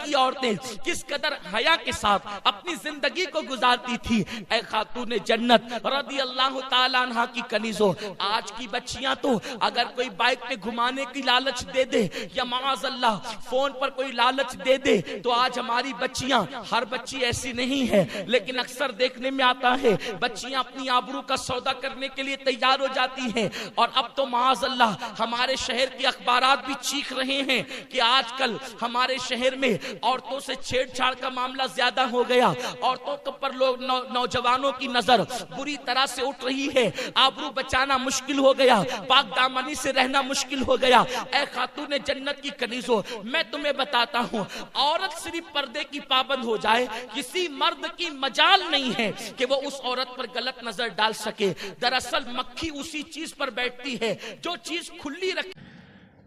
کی عورتیں کس قدر حیا کے ساتھ اپنی زندگی کو گزارتی تھی۔ اے خاتون جنت رضی اللہ تعالیٰ عنہ کی کنیزوں، آج کی بچیاں تو اگر کوئی بائک پہ گھمانے کی لالچ دے دے یا معاذ اللہ فون پر کوئی لالچ دے دے تو آج ہماری بچیاں، ہر بچی ایسی نہیں ہے لیکن اکثر دیکھنے میں آتا ہے بچیاں اپنی آبرو کا سودا کرنے کے لیے تیار ہو جاتی ہیں۔ اور اب تو معاذ اللہ ہمارے شہر کے اخبارات بھی چیخ رہے ہیں کہ آج کل ہمارے شہر میں عورتوں سے چھیڑ چھاڑ کا معاملہ زیادہ ہو گیا، عورتوں پر لوگ نوجوانوں کی نظر بری طرح سے اٹھ رہی ہے، آبرو بچانا مشکل ہو گیا، پاک دامنی سے رہنا مشکل ہو گیا۔ اے خاتون جنت کی کنیزوں، میں تمہیں بتاتا ہوں عورت صرف پردے کی پابند ہو جائے کسی مرد کی مجال نہیں ہے کہ وہ اس عورت پر غلط نظر ڈال سکے۔ دراصل مکھی اسی چیز پر بیٹھتی ہے جو چیز کھلی رکھے۔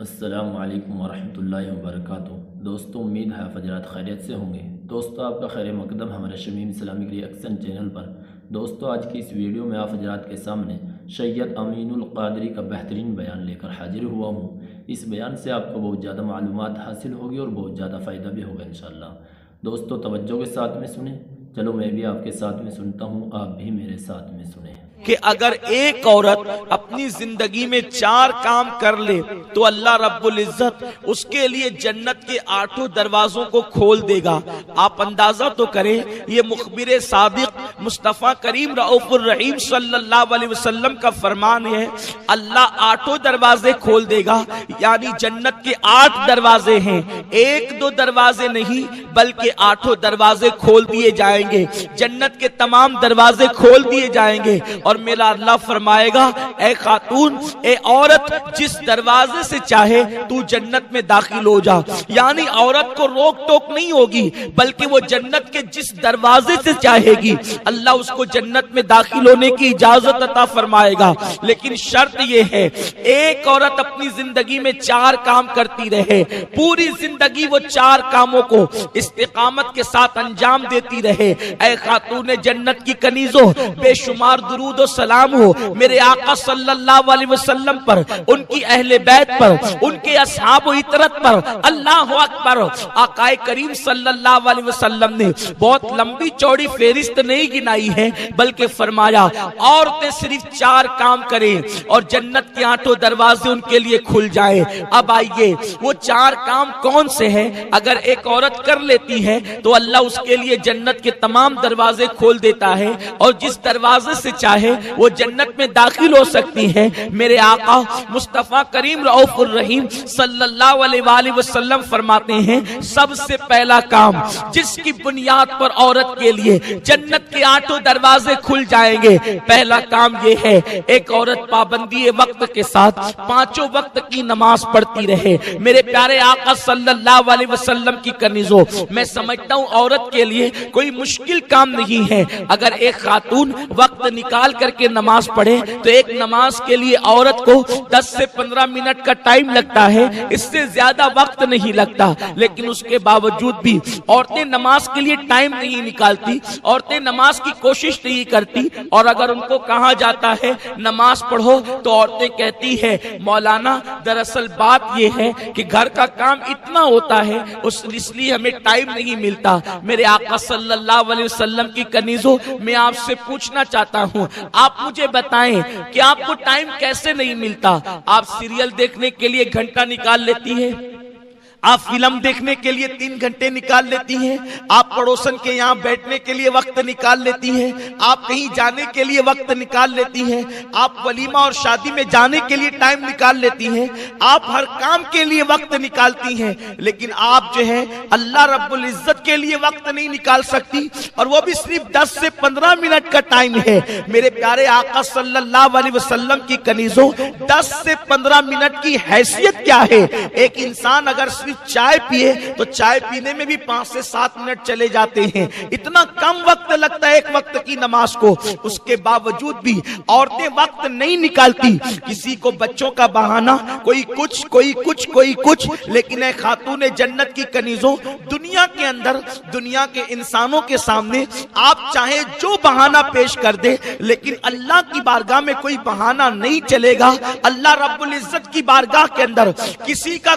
السلام علیکم ورحمۃ اللہ وبرکاتہ۔ دوستوں، امید ہے حضرات خیریت سے ہوں گے۔ دوستوں، آپ کا خیر مقدم ہمارے شمیم اسلامک ری ایکشن چینل پر۔ دوستوں، آج کی اس ویڈیو میں آپ حضرات کے سامنے سید امین القادری کا بہترین بیان لے کر حاضر ہوا ہوں۔ اس بیان سے آپ کو بہت زیادہ معلومات حاصل ہوگی اور بہت زیادہ فائدہ بھی ہوگا انشاءاللہ۔ دوستوں، توجہ کے ساتھ میں سنیں۔ چلو میں بھی آپ کے ساتھ میں سنتا ہوں، آپ بھی میرے ساتھ میں سنیں کہ اگر ایک عورت اپنی زندگی میں 4 کام کر لے تو اللہ رب العزت اس کے لیے جنت کے 8 دروازوں کو کھول دے گا۔ آپ اندازہ تو کریں، یہ مخبر صادق مصطفیٰ کریم رؤوف الرحیم صلی اللہ علیہ وسلم کا فرمان ہے، اللہ 8 دروازے کھول دے گا، یعنی جنت کے 8 دروازے ہیں، 1-2 دروازے نہیں بلکہ 8 دروازے کھول دیے جائیں گے، جنت کے تمام دروازے کھول دیے جائیں گے۔ اور میرا اللہ فرمائے گا، اے خاتون، اے عورت، جس دروازے سے چاہے تو جنت میں داخل ہو جا، یعنی عورت کو روک ٹوک نہیں ہوگی بلکہ وہ جنت کے جس دروازے سے چاہے گی اللہ اس کو جنت میں داخل ہونے کی اجازت عطا فرمائے گا۔ لیکن شرط یہ ہے ایک عورت اپنی زندگی میں 4 کام کرتی رہے، پوری زندگی وہ 4 کاموں کو استقامت کے ساتھ انجام دیتی رہے۔ اے خاتون جنت کی کنیزوں، بے شمار درود و سلام ہو میرے آقا صلی اللہ علیہ وسلم پر، ان کی اہل بیت پر، ان کے اصحاب و اطرت پر۔ اللہ اکبر۔ آقا کریم صلی اللہ علیہ وسلم نے بہت لمبی چوڑی فہرست نہیں گنائی ہے بلکہ فرمایا عورتیں صرف 4 کام کریں اور جنت کے 8 دروازے ان کے لیے کھل جائیں۔ اب آئیے وہ 4 کام کون سے ہیں؟ اگر ایک عورت کر لیتی ہے تو اللہ اس کے لیے جنت کے تمام دروازے کھول دیتا ہے اور جس دروازے سے چاہے وہ جنت میں داخل ہو سکتی ہے۔ میرے آقا مصطفیٰ کریم رؤوف الرحیم صلی اللہ علیہ وآلہ وسلم فرماتے ہیں سب سے پہلا کام جس کی بنیاد پر عورت کے لیے جنت کے 8 دروازے کھل جائیں گے، پہلا کام یہ ہے ایک عورت پابندی وقت کے ساتھ 5 وقت کی نماز پڑھتی رہے۔ میرے پیارے آقا صلی اللہ علیہ وسلم کی کنیزوں، میں سمجھتا ہوں عورت کے لیے کوئی مشکل کام نہیں ہے اگر ایک خاتون وقت نکال کر کے نماز پڑھے تو ایک نماز کے لیے عورت کو 10 سے 15 منٹ کا ٹائم لگتا ہے، اس سے زیادہ وقت نہیں لگتا۔ لیکن اس کے باوجود بھی عورتیں نماز کے لیے ٹائم نہیں نکالتی، عورتیں نماز کی کوشش نہیں کرتی، اور اگر ان کو کہا جاتا ہے نماز پڑھو تو عورتیں کہتی ہے مولانا دراصل بات یہ ہے کہ گھر کا کام اتنا ہوتا ہے اس لیے ہمیں ٹائم نہیں ملتا۔ میرے آقا صلی اللہ علیہ وسلم کی کنیزوں، میں آپ سے پوچھنا چاہتا ہوں، آپ مجھے بتائیں کہ آپ کو ٹائم کیسے نہیں ملتا؟ آپ سیریل دیکھنے کے لیے گھنٹہ نکال لیتی ہے، آپ فلم دیکھنے کے لیے 3 گھنٹے نکال لیتی ہیں، آپ پڑوسن کے یہاں بیٹھنے کے لیے وقت نکال لیتی ہیں، آپ کہیں جانے کے لیے وقت نکال لیتی ہیں، آپ ولیمہ اور شادی میں جانے کے لیے ٹائم نکال لیتی ہیں، آپ ہر کام کے لیے وقت نکالتی ہیں، لیکن آپ جو ہے اللہ رب العزت کے لیے وقت نہیں نکال سکتی، اور وہ بھی صرف 10 سے 15 منٹ کا ٹائم ہے۔ میرے پیارے آقا صلی اللہ علیہ وسلم کی کنیزوں، 10 سے 15 منٹ کی حیثیت کیا ہے؟ ایک انسان اگر چائے پیے تو چائے پینے میں بھی 5 سے 7 منٹ چلے جاتے ہیں، اتنا کم وقت لگتا ہے ایک وقت کی نماز کو۔ اس کے باوجود بھی عورتیں وقت نہیں نکالتی، کسی کو بچوں کا بہانہ، کوئی کچھ، لیکن اے خاتون جنت کی کنیزوں، دنیا کے اندر، دنیا کے انسانوں کے سامنے آپ چاہے جو بہانہ پیش کر دے، لیکن اللہ کی بارگاہ میں کوئی بہانہ نہیں چلے گا۔ اللہ رب العزت کی بارگاہ کے اندر کسی کا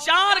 4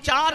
4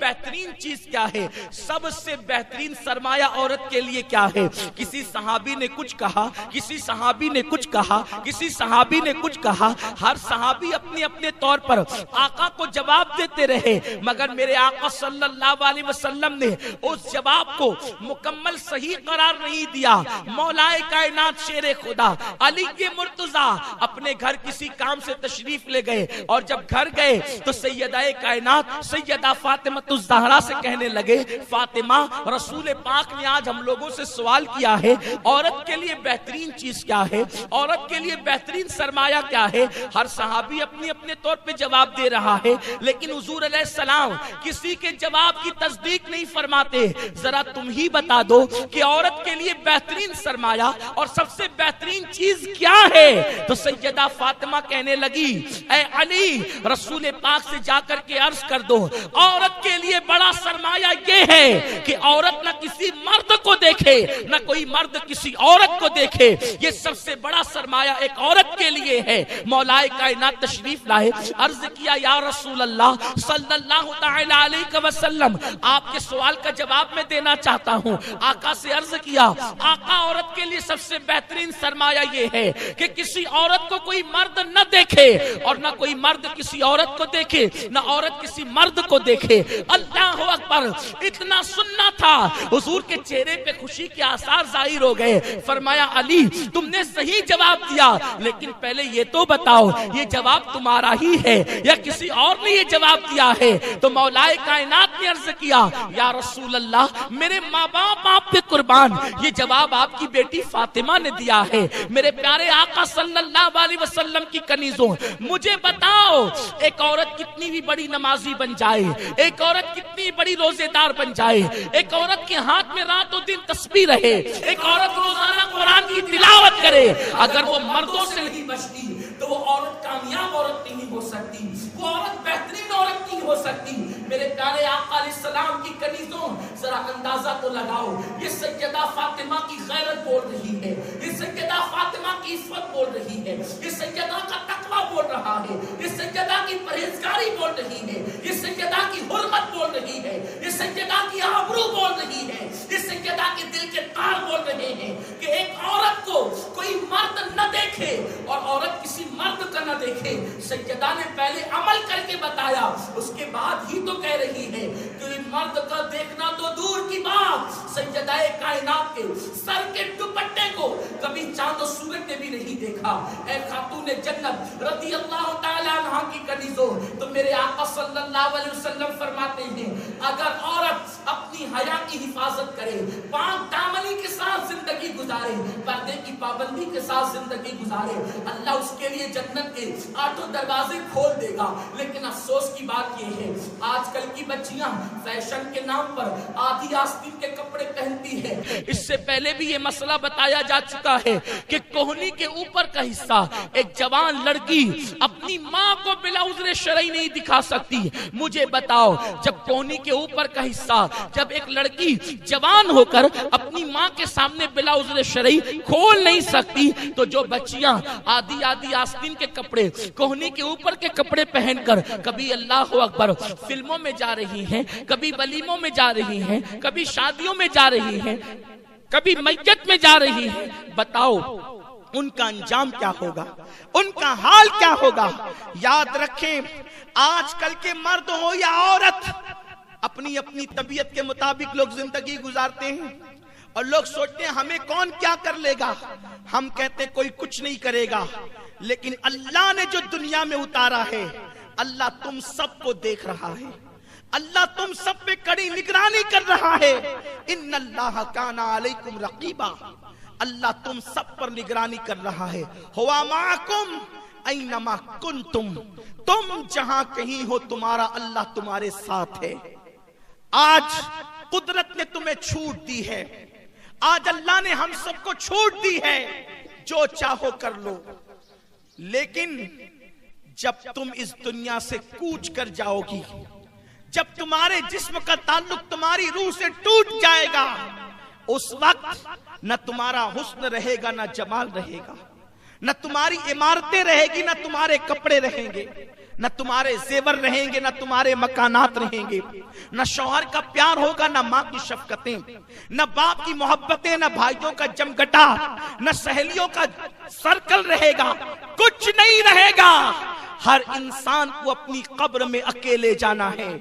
بہترین چیز کیا ہے, سب سے بہترین سرمایہ عورت کے لیے کیا ہے. کسی صحابی نے کچھ کہا, کسی صحابی نے کچھ کہا, کسی صحابی نے کچھ کہا, ہر صحابی اپنے اپنے طور پر آقا کو جواب دیتے رہے, مگر میرے آقا صلی اللہ علیہ وسلم نے اس جواب کو مکمل صحیح قرار نہیں دیا. مولا کائنات شیر خدا علی کے مرتضی اپنے گھر کسی کام سے تشریف لے گئے, اور جب گھر گئے تو سیدہ کائنات سیدہ فاطمہ الزہرا سے کہنے لگے, فاطمہ رسول پاک نے آج ہم لوگوں سے سوال کیا ہے, عورت کے لیے بہترین چیز کیا ہے, عورت کے لیے بہترین سرمایہ کیا ہے. ہر صحابی اپنے اپنے طور پہ جواب دے رہا ہے, لیکن حضور علیہ السلام کسی کے جواب کی تصدیق نہیں فرماتے. ذرا تم ہی بتا دو کہ عورت کے لیے بہترین سرمایہ اور سب سے بہترین چیز کیا ہے. تو سیدہ فاطمہ کہنے لگی, اے علی رسول پاک سے جا کر کے عرض کر دو, عورت کے لیے بڑا سرمایہ یہ ہے کہ عورت نہ کسی مرد کو دیکھے, نہ کوئی مرد کسی عورت کو دیکھے. یہ سب سے بڑا سرمایہ ایک عورت کے لیے ہے. مولا کائنات تشریف لائے, عرض کیا یا رسول اللہ صلی اللہ تعالی علیہ وسلم, آپ کے سوال کا جواب میں دینا چاہتا ہوں. آقا سے عرض کیا, آقا عورت کے لیے سب سے بہترین سرمایہ یہ ہے کہ کسی عورت کو کوئی مرد نہ دیکھے, اور نہ کوئی مرد کسی عورت کو دیکھے, نہ عورت کسی مرد کو دیکھے. اللہ اکبر. اتنا سننا تھا, حضور کے چہرے پہ خوشی کے آثار ظاہر ہو گئے. فرمایا علی تم نے صحیح جواب دیا, لیکن پہلے یہ تو بتاؤ یہ جواب تمہارا ہی ہے یا کسی اور نے یہ جواب دیا ہے. تو مولا کائنات نے عرض کیا, یا رسول اللہ میرے ماں باپ آپ پہ قربان, یہ جواب آپ کی بیٹی فاطمہ نے دیا ہے. میرے پیارے آقا صلی اللہ علیہ وسلم کی کنیزوں, مجھے بتاؤ ایک عورت کتنی بھی بڑی نمازی بن جائے, ایک عورت کتنی بڑی روزے دار بن جائے, ایک عورت کے ہاتھ میں رات و دن تسبیح رہے, ایک عورت روزانہ قرآن کی تلاوت کرے, اگر وہ مردوں سے نہیں بچتی تو وہ عورت کامیاب عورت نہیں ہو سکتی, وہ عورت بہترین عورت نہیں ہو سکتی. میرے پیارے آقا علیہ السلام کی کنیزوں, ذرا اندازہ تو لگاؤ, یہ سیدہ فاطمہ کی غیرت بول رہی ہے, یہ سیدہ فاطمہ کی عفت بول رہی ہے, یہ سیدہ کا تقوی بول رہا ہے, یہ سیدہ کی پرہیزگاری بول رہی ہے, یہ سیدہ کی حرمت بول رہی ہے, یہ سیدہ کی آبرو بول رہی ہے, یہ سیدہ کے دل کے تار بول رہے ہیں کہ ایک عورت کو کوئی مرد نہ دیکھے اور عورت کسی مرد کا نہ دیکھے. سیدہ نے پہلے عمل کر کے بتایا, اس کے بعد ہی تو کہہ رہی ہے کہ مرد کا دیکھنا تو دور کی بات, سیدہ کائنات کے سر کے دوپٹے کو کبھی چاند و سورج نے بھی نہیں دیکھا. اے خاتون جنت رضی اللہ تعالی عنہا کی کنیزوں, تو میرے آقا صلی اللہ علیہ وسلم فرماتے ہیں اگر عورت اپنی حیا کی حفاظت کرے, پاک دامنی کے ساتھ زندگی گزارے, پردے کی پابندی کے ساتھ زندگی گزارے, اللہ اس کے لیے جنت کے 8 دروازے کھول دے گا. لیکن افسوس کی بات یہ ہے, آج کل کی بچیاں فیشن کے نام پر آدھی آستین کے کپڑے پہنتی ہے. اس سے پہلے بھی یہ مسئلہ بتایا جا چکا ہے کہ کوہنی کے اوپر کا حصہ ایک جوان لڑکی اپنی ماں کو بلا عذر شرعی نہیں دکھا سکتی. مجھے بتاؤ جب کوہنی کے اوپر کا حصہ جب ایک لڑکی جوان ہو کر اپنی ماں کے سامنے بلا عذر شرعی کھول نہیں سکتی, تو جو بچیاں آدھی آستین کے کپڑے, کوہنی کے اوپر کے کپڑے پہن کر کبھی اللہ اکبر فلموں میں جا رہی ہیں, کبھی ولیموں میں جا رہی ہیں, کبھی شادیوں میں جا رہی ہیں, کبھی میت میں جا رہی ہیں, بتاؤ ان کا انجام کیا ہوگا, ان کا حال کیا ہوگا. یاد رکھیں آج کل کے مرد ہو یا عورت, اپنی اپنی طبیعت کے مطابق لوگ زندگی گزارتے ہیں, اور لوگ سوچتے ہیں ہمیں کون کیا کر لے گا. ہم کہتے ہیں کوئی کچھ نہیں کرے گا, لیکن اللہ نے جو دنیا میں اتارا ہے, اللہ تم سب کو دیکھ رہا ہے, اللہ تم سب پہ کڑی نگرانی کر رہا ہے. ان اللہ کان علیکم رقیبا, اللہ تم سب پر نگرانی کر رہا ہے. ہوا معکم اینما کنتم, تم جہاں کہیں ہو تمہارا اللہ تمہارے ساتھ ہے. آج قدرت نے تمہیں چھوٹ دی ہے, آج اللہ نے ہم سب کو چھوٹ دی ہے, جو چاہو کر لو. لیکن جب تم اس دنیا سے کوچ کر جاؤ گی, جب تمہارے جسم کا تعلق تمہاری روح سے ٹوٹ جائے گا, اس وقت نہ تمہارا حسن رہے گا, نہ جمال رہے گا, نہ تمہاری عمارتیں رہے گی, نہ تمہارے کپڑے رہیں گے. نہ تمہارے زیور رہیں گے، نہ تمہارے مکانات رہیں گے، نہ شوہر کا پیار ہوگا، نہ ماں کی شفقتیں، نہ باپ کی محبتیں، نہ بھائیوں کا جمگٹا، نہ سہیلیوں کا سرکل رہے گا، کچھ نہیں رہے گا۔ ہر انسان کو اپنی قبر میں اکیلے جانا ہے،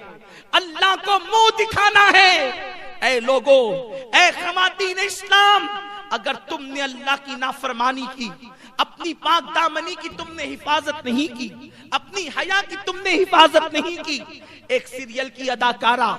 اللہ کو منہ دکھانا ہے۔ اے لوگو، اے خواتین اسلام، اگر تم نے اللہ کی نافرمانی کی، اپنی پاک دامنی کی تم نے حفاظت نہیں کی، اپنی حیا کی تم نے حفاظت نہیں کی، ایک سیریل کی اداکارہ،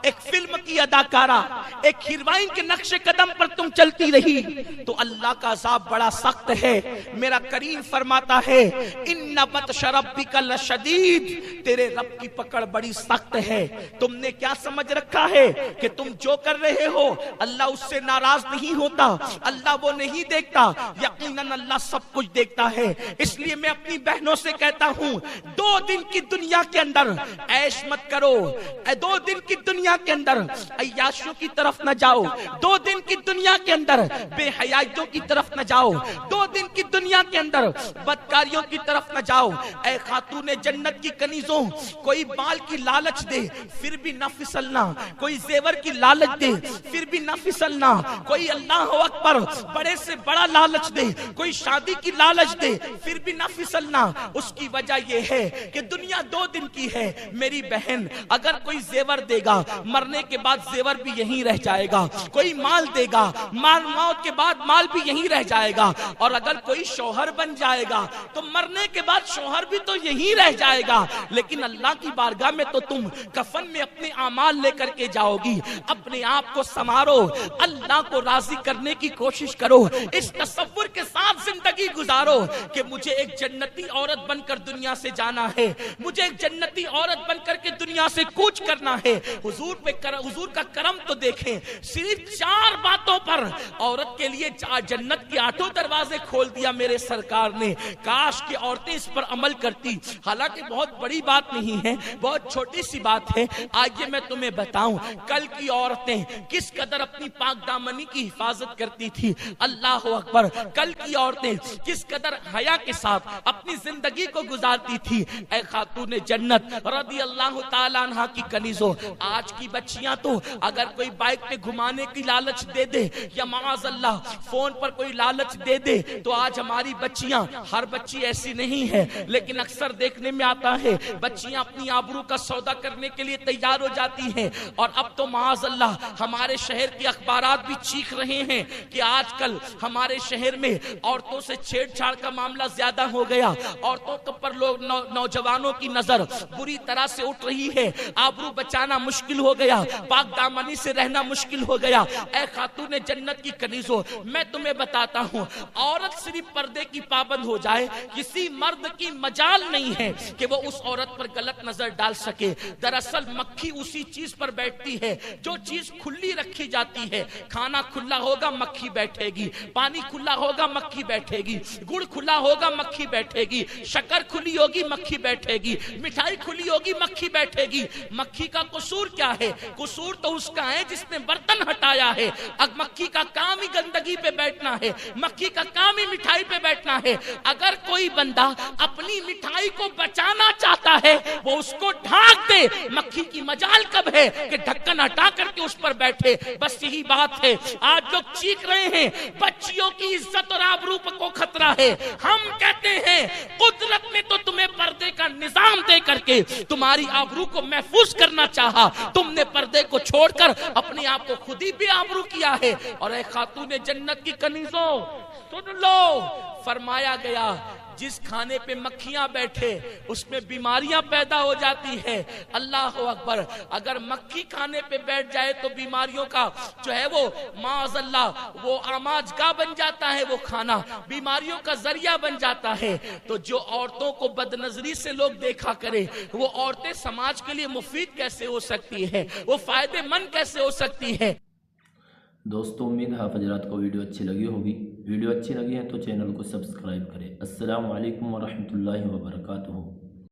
ایک فلم کی اداکارہ، ایک ہیروئن کے نقش قدم پر تم چلتی رہی تو اللہ کا عذاب بڑا سخت ہے۔ میرا کریم فرماتا ہے ان بطش ربک لشدید، تیرے رب کی پکڑ بڑی سخت ہے۔ تم نے کیا سمجھ رکھا ہے کہ تم جو کر رہے ہو اللہ اس سے ناراض نہیں ہوتا، اللہ وہ نہیں دیکھتا؟ یقیناً اللہ سب کچھ دیکھتا ہے۔ اس لیے میں اپنی بہنوں سے کہتا ہوں 2 دن کی دنیا کے اندر عیش مت کرو، 2 دن کی دنیا کے اندر عیاشیوں کی طرف نہ جاؤ، 2 دن کی دنیا کے اندر بے حیائیوں کی طرف نہ جاؤ، 2 دن کی دنیا کے اندر بدکاریوں کی طرف نہ جاؤ۔ اے خاتون جنت کی کنیزوں، کوئی بال کی لالچ دے پھر بھی نہ پھسلنا، کوئی زیور کی لالچ دے پھر بھی نہ پھسلنا، کوئی اللہ اکبر بڑے سے بڑا لالچ دے، کوئی شادی کی لالچ دے پھر بھی نہ پھسلنا۔ اس کی وجہ یہ ہے کہ دنیا 2 دن کی ہے۔ میری بہن، اگر کوئی زیور دے گا مرنے کے بعد زیور بھی یہیں رہ جائے گا، کوئی مال دے گا موت کے بعد مال بھی یہیں رہ جائے گا، اور اگر کوئی شوہر بن جائے گا تو مرنے کے بعد شوہر بھی تو یہیں رہ جائے گا، لیکن اللہ کی بارگاہ میں تو تم کفن میں اپنے اعمال لے کر کے جاؤ گی۔ اپنے آپ کو سنوارو، اللہ کو راضی کرنے کی کوشش کرو، اس تصور کے ساتھ زندگی گزارو کہ مجھے ایک جنتی عورت بن کر دنیا سے جانا ہے، مجھے ایک جنتی عورت بن کر کے دنیا سے کوچ کرنا ہے۔ حضور کا کرم تو دیکھیں، صرف 4 باتوں پر عورت کے لیے جنت کے 8 دروازے کھول دیا میرے سرکار نے۔ کاش کہ عورتیں اس پر عمل کرتی، حالانکہ بہت بڑی بات نہیں ہے، بہت چھوٹی سی بات ہے۔ آئیے میں تمہیں بتاؤں کل کی عورتیں کس قدر اپنی پاک دامنی کی حفاظت کرتی تھی۔ اللہ اکبر، کل کی عورتیں کس قدر حیا کے ساتھ اپنی زندگی کو گزارتی تھی۔ اے خاتون جنت رضی اللہ تعالیٰ عنہ کی کنیزوں، آج کی بچیاں تو اگر کوئی بائک پہ گھمانے کی لالچ دے دے یا معاذ اللہ فون پر کوئی لالچ دے دے تو آج ہماری بچیاں، ہر بچی ایسی نہیں ہے لیکن اکثر دیکھنے میں آتا ہے بچیاں اپنی آبرو کا سودا کرنے کے لیے تیار ہو جاتی ہیں۔ اور اب تو معاذ اللہ ہمارے شہر کے اخبارات بھی چیخ رہے ہیں کہ آج کل ہمارے شہر میں عورتوں سے چھیڑ چھاڑ کا معاملہ زیادہ ہو گیا، عورتوں پر لوگ نوجوانوں کی نظر بری طرح سے اٹھ رہی ہے، آبرو بچانا مشکل ہو گیا، پاک دامنی سے رہنا مشکل ہو گیا۔ اے خاتون جنت کی کنیزوں، میں تمہیں بتاتا ہوں عورت صرف پردے کی پابند ہو جائے کسی مرد کی مجال نہیں ہے کہ وہ اس عورت پر غلط نظر ڈال سکے۔ دراصل مکھی اسی چیز پر بیٹھتی ہے جو چیز کھلی رکھی جاتی ہے۔ کھانا کھلا ہوگا مکھی بیٹھے گی، پانی کھلا ہوگا مکھی بیٹھے گی، گڑ کھلا ہوگا مکھی بیٹھے گی، شکر کھلی ہوگی مکھی بیٹھے گی، مٹھائی کھلی ہوگی مکھی بیٹھے گی۔ مکھی کا قصور کیا ہے؟ قصور تو اس کا ہے جس نے برتن ہٹایا ہے۔ اب مکھی کا کام ہی گندگی پہ بیٹھنا ہے، مکھی کا کام ہی مٹھائی پہ بیٹھنا ہے۔ اگر کوئی بندہ اپنی مٹھائی کو بچانا چاہتا ہے وہ اس کو ڈھانک دے، مکھی کی مجال کب ہے کہ ڈھکن ہٹا کر کے اس پر بیٹھے؟ بس یہی بات ہے۔ آج لوگ چیخ رہے ہیں بچیوں کی عزت اور آبرو کو خطرہ ہے، ہم کہتے ہیں قدرت نے تو تمہیں پردے کا نظام دے کر کے تمہاری آبرو کو محفوظ کرنا چاہا، تم نے پردے کو چھوڑ کر اپنے آپ کو خود ہی بے آبرو کیا ہے۔ اور اے خاتون جنت کی کنیزوں سن لو، فرمایا گیا جس کھانے پہ مکھیاں بیٹھے اس میں بیماریاں پیدا ہو جاتی ہے۔ اللہ اکبر، اگر مکھی کھانے پہ بیٹھ جائے تو بیماریوں کا جو ہے وہ معاذ اللہ وہ آماجگاہ بن جاتا ہے، وہ کھانا بیماریوں کا ذریعہ بن جاتا ہے۔ تو جو عورتوں کو بد نظری سے لوگ دیکھا کرے وہ عورتیں سماج کے لیے مفید کیسے ہو سکتی ہے، وہ فائدے مند کیسے ہو سکتی ہے؟ دوستوں امید ہے آپ حضرات کو ویڈیو اچھی لگی ہوگی۔ ویڈیو اچھی لگی ہے تو چینل کو سبسکرائب کریں۔ السلام علیکم ورحمۃ اللہ وبرکاتہ۔